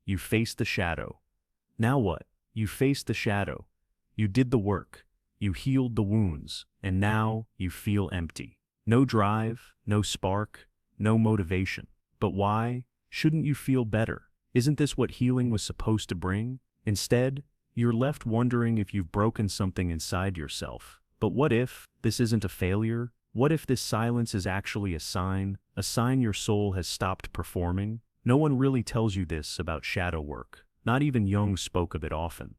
You faced the shadow. Now what? You faced the shadow. You did the work. You healed the wounds. And now you feel empty. No drive, no spark, no motivation. But why? Shouldn't you feel better? Isn't this what healing was supposed to bring? Instead, you're left wondering if you've broken something inside yourself. But what if this isn't a failure? What if this silence is actually a sign your soul has stopped performing? No one really tells you this about shadow work. Not even Jung spoke of it often,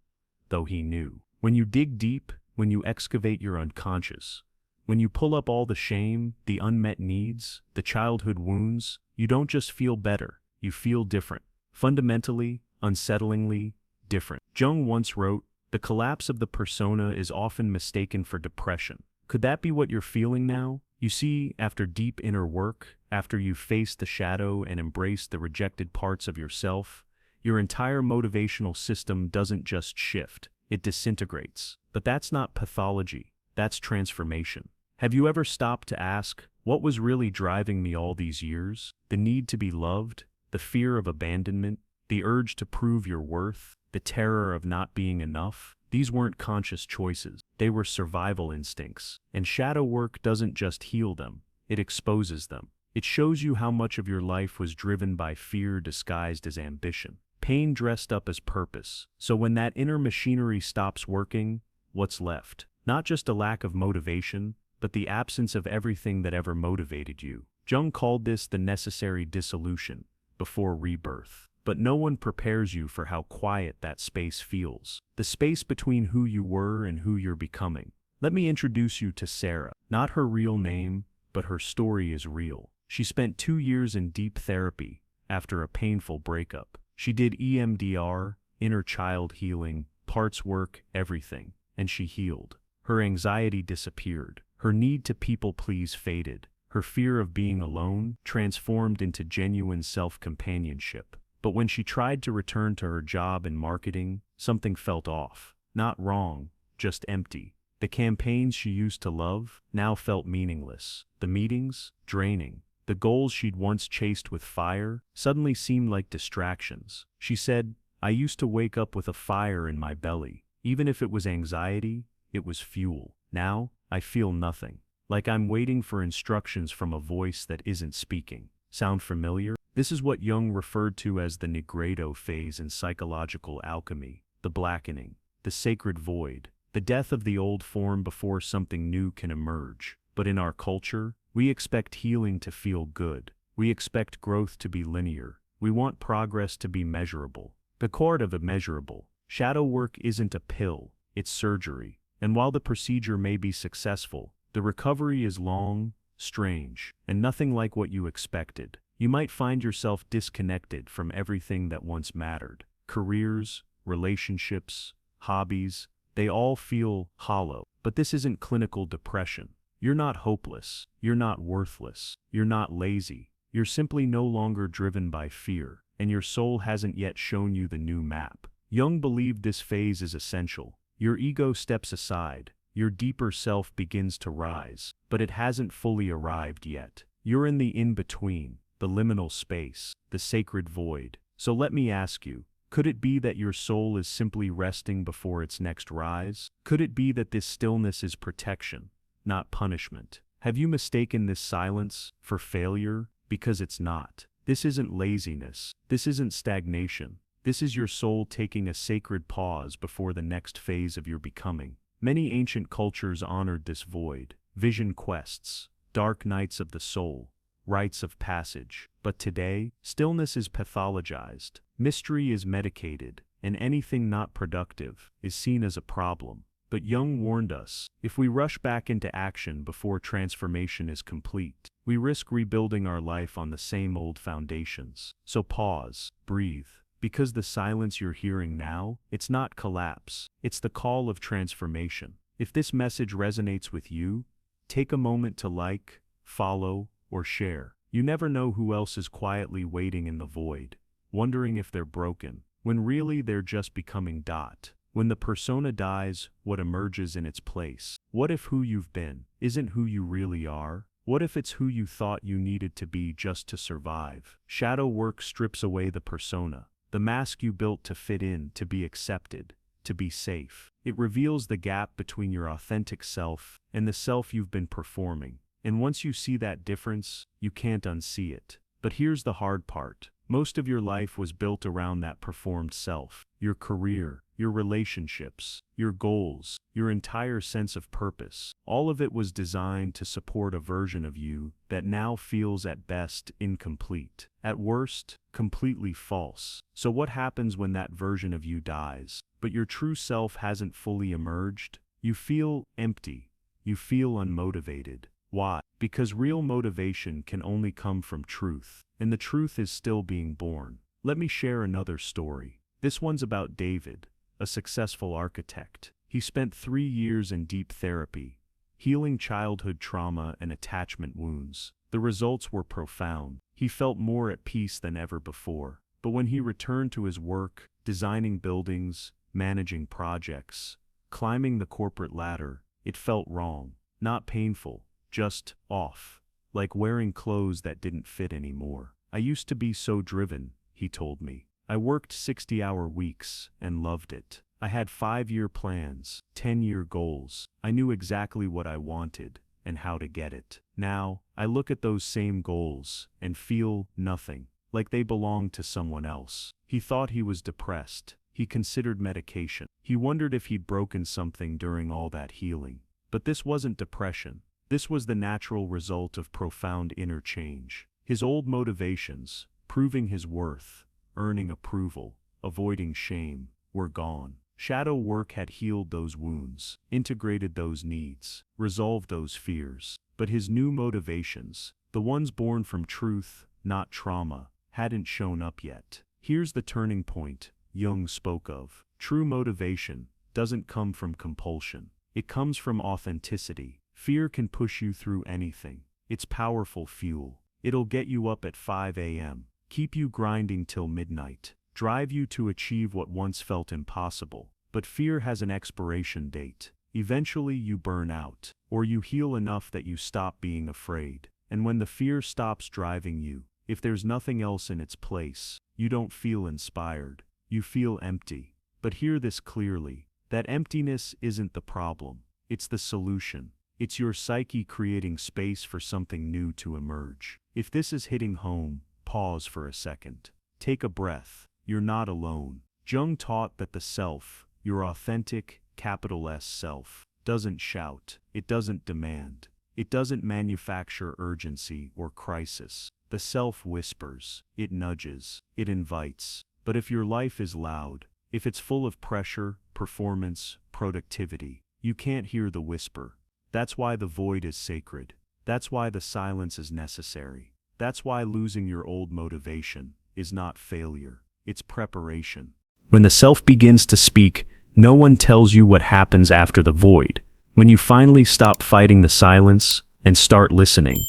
though he knew. When you dig deep, when you excavate your unconscious, when you pull up all the shame, the unmet needs, the childhood wounds, you don't just feel better, you feel different. Fundamentally, unsettlingly different. Jung once wrote, "The collapse of the persona is often mistaken for depression." Could that be what you're feeling now? You see, after deep inner work, after you've faced the shadow and embraced the rejected parts of yourself, your entire motivational system doesn't just shift, it disintegrates. But that's not pathology, that's transformation. Have you ever stopped to ask, what was really driving me all these years? The need to be loved, the fear of abandonment, the urge to prove your worth, the terror of not being enough? These weren't conscious choices, they were survival instincts. And shadow work doesn't just heal them, it exposes them. It shows you how much of your life was driven by fear disguised as ambition, pain dressed up as purpose. So when that inner machinery stops working, what's left? Not just a lack of motivation, but the absence of everything that ever motivated you. Jung called this the necessary dissolution, before rebirth. But no one prepares you for how quiet that space feels. The space between who you were and who you're becoming. Let me introduce you to Sarah. Not her real name, but her story is real. She spent 2 years in deep therapy after a painful breakup. She did EMDR, inner child healing, parts work, everything, and she healed. Her anxiety disappeared. Her need to people please faded. Her fear of being alone transformed into genuine self-companionship. But when she tried to return to her job in marketing, something felt off. Not wrong, just empty. The campaigns she used to love now felt meaningless. The meetings, draining. The goals she'd once chased with fire suddenly seemed like distractions. She said, "I used to wake up with a fire in my belly. Even if it was anxiety, it was fuel. Now, I feel nothing. Like I'm waiting for instructions from a voice that isn't speaking." Sound familiar? This is what Jung referred to as the nigredo phase in psychological alchemy, the blackening, the sacred void, the death of the old form before something new can emerge. But in our culture, we expect healing to feel good. We expect growth to be linear. We want progress to be measurable. The core of immeasurable. Shadow work isn't a pill, it's surgery. And while the procedure may be successful, the recovery is long, strange, and nothing like what you expected. You might find yourself disconnected from everything that once mattered. Careers, relationships, hobbies, they all feel hollow. But this isn't clinical depression. You're not hopeless. You're not worthless. You're not lazy. You're simply no longer driven by fear, and your soul hasn't yet shown you the new map. Jung believed this phase is essential. Your ego steps aside. Your deeper self begins to rise, but it hasn't fully arrived yet. You're in the in-between, the liminal space, the sacred void. So let me ask you, could it be that your soul is simply resting before its next rise? Could it be that this stillness is protection, not punishment? Have you mistaken this silence for failure? Because it's not. This isn't laziness. This isn't stagnation. This is your soul taking a sacred pause before the next phase of your becoming. Many ancient cultures honored this void, vision quests, dark nights of the soul, rites of passage. But today, stillness is pathologized, mystery is medicated, and anything not productive is seen as a problem. But Jung warned us, if we rush back into action before transformation is complete, we risk rebuilding our life on the same old foundations. So pause, breathe. Because the silence you're hearing now, it's not collapse, it's the call of transformation. If this message resonates with you, take a moment to like, follow, or share. You never know who else is quietly waiting in the void, wondering if they're broken, when really they're just becoming dot. When the persona dies, what emerges in its place? What if who you've been isn't who you really are? What if it's who you thought you needed to be just to survive? Shadow work strips away the persona. the mask you built to fit in, to be accepted, to be safe. It reveals the gap between your authentic self and the self you've been performing. And once you see that difference, you can't unsee it. But here's the hard part. Most of your life was built around that performed self. Your career, your relationships, your goals, your entire sense of purpose. All of it was designed to support a version of you that now feels at best incomplete, at worst, completely false. So what happens when that version of you dies, but your true self hasn't fully emerged? You feel empty. You feel unmotivated. Why? Because real motivation can only come from truth, and the truth is still being born. Let me share another story. This one's about David, a successful architect. He spent 3 years in deep therapy, healing childhood trauma and attachment wounds. The results were profound. He felt more at peace than ever before. But when he returned to his work, designing buildings, managing projects, climbing the corporate ladder, it felt wrong. Not painful, just off. Like wearing clothes that didn't fit anymore. I used to be so driven, he told me. I worked 60-hour weeks and loved it. I had 5-year plans, 10-year goals. I knew exactly what I wanted and how to get it. Now, I look at those same goals and feel nothing, like they belong to someone else. He thought he was depressed. He considered medication. He wondered if he'd broken something during all that healing. But this wasn't depression. This was the natural result of profound inner change. His old motivations, proving his worth, earning approval, avoiding shame, were gone. Shadow work had healed those wounds, integrated those needs, resolved those fears. But his new motivations, the ones born from truth, not trauma, hadn't shown up yet. Here's the turning point Jung spoke of. True motivation doesn't come from compulsion. It comes from authenticity. Fear can push you through anything. It's powerful fuel. It'll get you up at 5 a.m., keep you grinding till midnight, drive you to achieve what once felt impossible. But fear has an expiration date. Eventually you burn out, or you heal enough that you stop being afraid. And when the fear stops driving you, if there's nothing else in its place, you don't feel inspired. You feel empty. But hear this clearly. That emptiness isn't the problem. It's the solution. It's your psyche creating space for something new to emerge. If this is hitting home, pause for a second. Take a breath. You're not alone. Jung taught that the self, your authentic, capital S self, doesn't shout. It doesn't demand. It doesn't manufacture urgency or crisis. The self whispers. It nudges. It invites. But if your life is loud, if it's full of pressure, performance, productivity, you can't hear the whisper. That's why the void is sacred. That's why the silence is necessary. That's why losing your old motivation is not failure. It's preparation. When the self begins to speak, no one tells you what happens after the void. When you finally stop fighting the silence and start listening.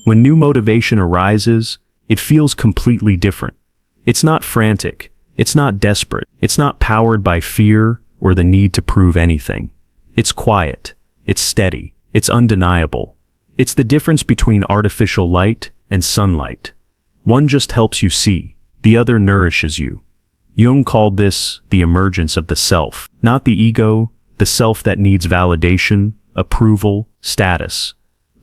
When new motivation arises, it feels completely different. It's not frantic. It's not desperate. It's not powered by fear or the need to prove anything. It's quiet. It's steady. It's undeniable. It's the difference between artificial light and sunlight. One just helps you see. The other nourishes you. Jung called this the emergence of the self, not the ego, the self that needs validation, approval, status,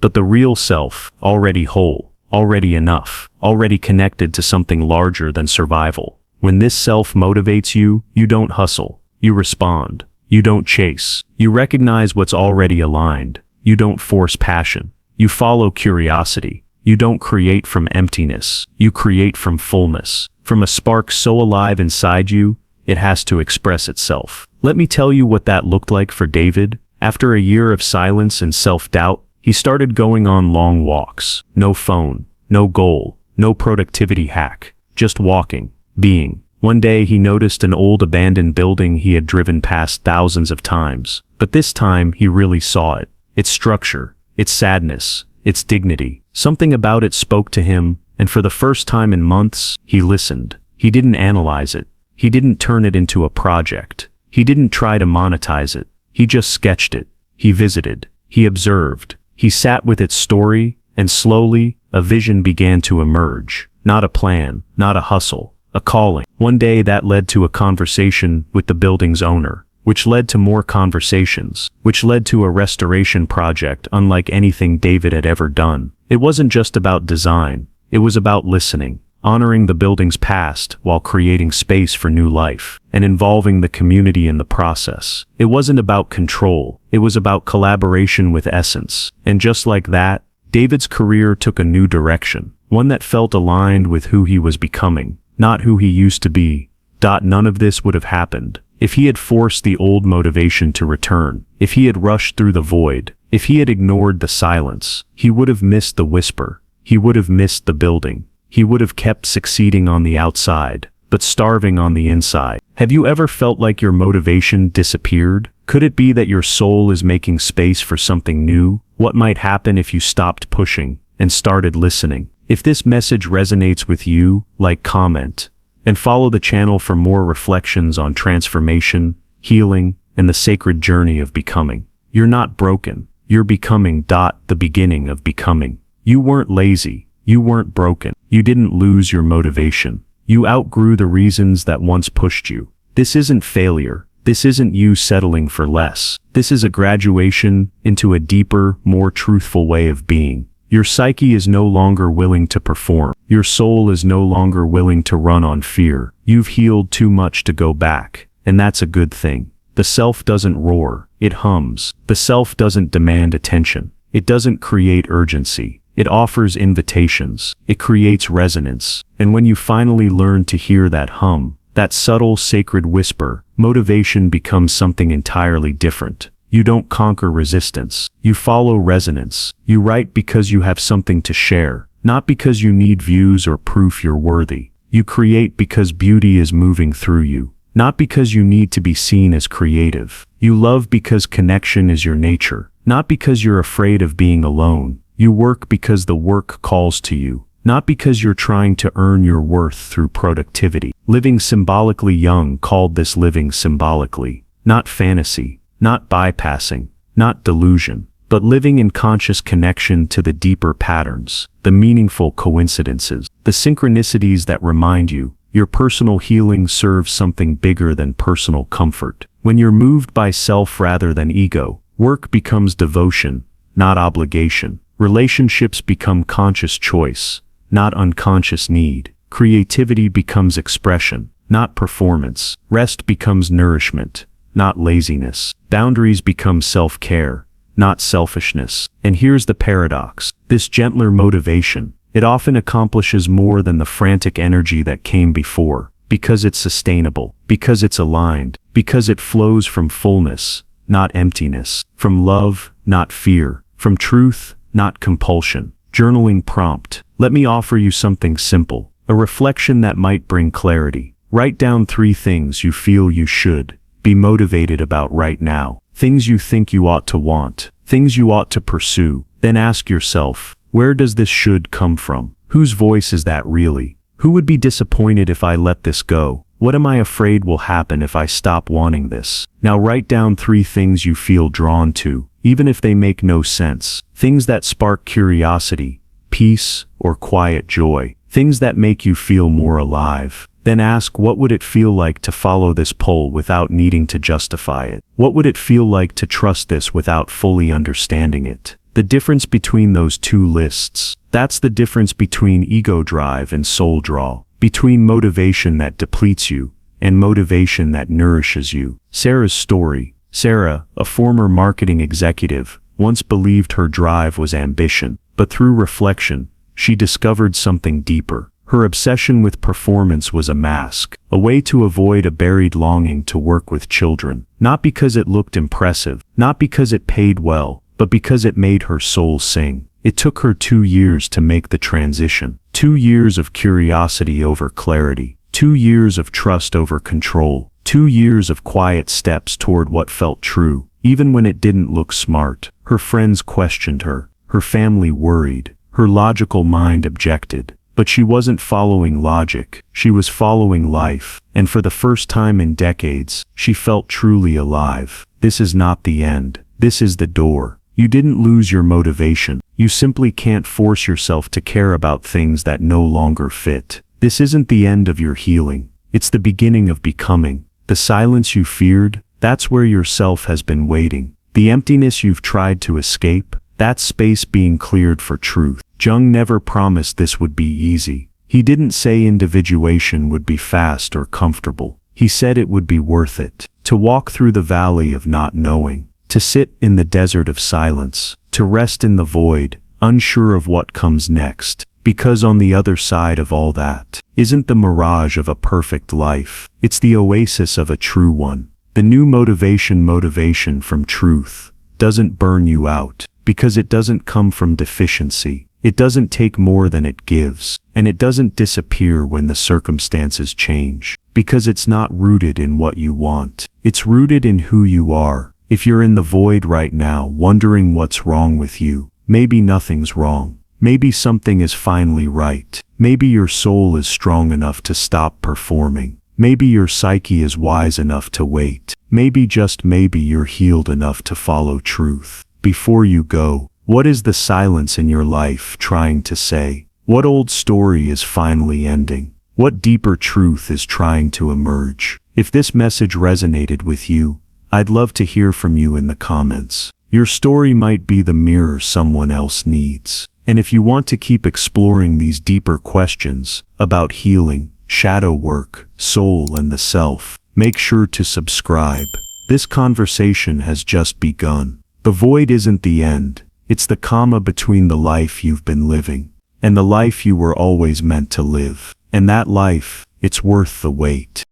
but the real self, already whole, already enough, already connected to something larger than survival. When this self motivates you, you don't hustle. You respond. You don't chase. You recognize what's already aligned. You don't force passion. You follow curiosity. You don't create from emptiness. You create from fullness. From a spark so alive inside you, it has to express itself. Let me tell you what that looked like for David. After a year of silence and self-doubt, he started going on long walks. No phone, no goal, no productivity hack. Just walking, being. One day he noticed an old abandoned building he had driven past thousands of times. But this time he really saw it. Its structure, its sadness, its dignity. Something about it spoke to him, and for the first time in months, he listened. He didn't analyze it. He didn't turn it into a project. He didn't try to monetize it. He just sketched it. He visited. He observed. He sat with its story, and slowly, a vision began to emerge. Not a plan, not a hustle. a calling. One day that led to a conversation with the building's owner, which led to more conversations, which led to a restoration project unlike anything David had ever done. It wasn't just about design, it was about listening, honoring the building's past while creating space for new life, and involving the community in the process. It wasn't about control, it was about collaboration with essence. And just like that, David's career took a new direction, one that felt aligned with who he was becoming, not who he used to be. None of this would have happened if he had forced the old motivation to return, if he had rushed through the void, if he had ignored the silence. He would have missed the whisper, he would have missed the building, he would have kept succeeding on the outside, but starving on the inside. Have you ever felt like your motivation disappeared? Could it be that your soul is making space for something new? What might happen if you stopped pushing and started listening? If this message resonates with you, like, comment, and follow the channel for more reflections on transformation, healing, and the sacred journey of becoming. You're not broken, you're becoming. The beginning of becoming. You weren't lazy, you weren't broken, you didn't lose your motivation. You outgrew the reasons that once pushed you. This isn't failure, this isn't you settling for less. This is a graduation into a deeper, more truthful way of being. Your psyche is no longer willing to perform. Your soul is no longer willing to run on fear. You've healed too much to go back, and that's a good thing. The self doesn't roar, it hums. The self doesn't demand attention. It doesn't create urgency. It offers invitations. It creates resonance. And when you finally learn to hear that hum, that subtle sacred whisper, motivation becomes something entirely different. You don't conquer resistance, you follow resonance. You write because you have something to share, not because you need views or proof you're worthy. You create because beauty is moving through you, not because you need to be seen as creative. You love because connection is your nature, not because you're afraid of being alone. You work because the work calls to you, not because you're trying to earn your worth through productivity. Living symbolically. Jung called this living symbolically, not fantasy, not bypassing, not delusion, but living in conscious connection to the deeper patterns, the meaningful coincidences, the synchronicities that remind you your personal healing serves something bigger than personal comfort. When you're moved by self rather than ego, work becomes devotion, not obligation. Relationships become conscious choice, not unconscious need. Creativity becomes expression, not performance. Rest becomes nourishment, not laziness. Boundaries become self-care, not selfishness. And here's the paradox. This gentler motivation, it often accomplishes more than the frantic energy that came before, because it's sustainable, because it's aligned, because it flows from fullness, not emptiness, from love, not fear, from truth, not compulsion. Journaling prompt. Let me offer you something simple, a reflection that might bring clarity. Write down 3 things you feel you should be motivated about right now. Things you think you ought to want, things you ought to pursue. Then ask yourself, where does this should come from? Whose voice is that really? Who would be disappointed if I let this go? What am I afraid will happen if I stop wanting this? Now write down 3 things you feel drawn to, even if they make no sense. Things that spark curiosity, peace, or quiet joy. Things that make you feel more alive. Then ask, what would it feel like to follow this pull without needing to justify it? What would it feel like to trust this without fully understanding it? The difference between those 2 lists, that's the difference between ego drive and soul draw, between motivation that depletes you and motivation that nourishes you. Sarah's story. Sarah, a former marketing executive, once believed her drive was ambition, but through reflection, she discovered something deeper. Her obsession with performance was a mask, a way to avoid a buried longing to work with children, not because it looked impressive, not because it paid well, but because it made her soul sing. It took her 2 years to make the transition, 2 years of curiosity over clarity, 2 years of trust over control, 2 years of quiet steps toward what felt true, even when it didn't look smart. Her friends questioned her, her family worried, her logical mind objected. But she wasn't following logic, she was following life, and for the first time in decades, she felt truly alive. This is not the end, this is the door. You didn't lose your motivation, you simply can't force yourself to care about things that no longer fit. This isn't the end of your healing. It's the beginning of becoming. The silence you feared, that's where your self has been waiting. The emptiness you've tried to escape, that's space being cleared for truth. Jung never promised this would be easy. He didn't say individuation would be fast or comfortable. He said it would be worth it. To walk through the valley of not knowing, to sit in the desert of silence, to rest in the void, unsure of what comes next. Because on the other side of all that isn't the mirage of a perfect life. It's the oasis of a true one. The new motivation from truth doesn't burn you out, because it doesn't come from deficiency. It doesn't take more than it gives, and it doesn't disappear when the circumstances change, because it's not rooted in what you want. It's rooted in who you are. If you're in the void right now, wondering what's wrong with you, maybe nothing's wrong. Maybe something is finally right. Maybe your soul is strong enough to stop performing. Maybe your psyche is wise enough to wait. Maybe, just maybe, you're healed enough to follow truth. Before you go, what is the silence in your life trying to say? What old story is finally ending? What deeper truth is trying to emerge? If this message resonated with you, I'd love to hear from you in the comments. Your story might be the mirror someone else needs. And if you want to keep exploring these deeper questions about healing, shadow work, soul, and the self, make sure to subscribe. This conversation has just begun. The void isn't the end. It's the comma between the life you've been living and the life you were always meant to live. And that life, it's worth the wait.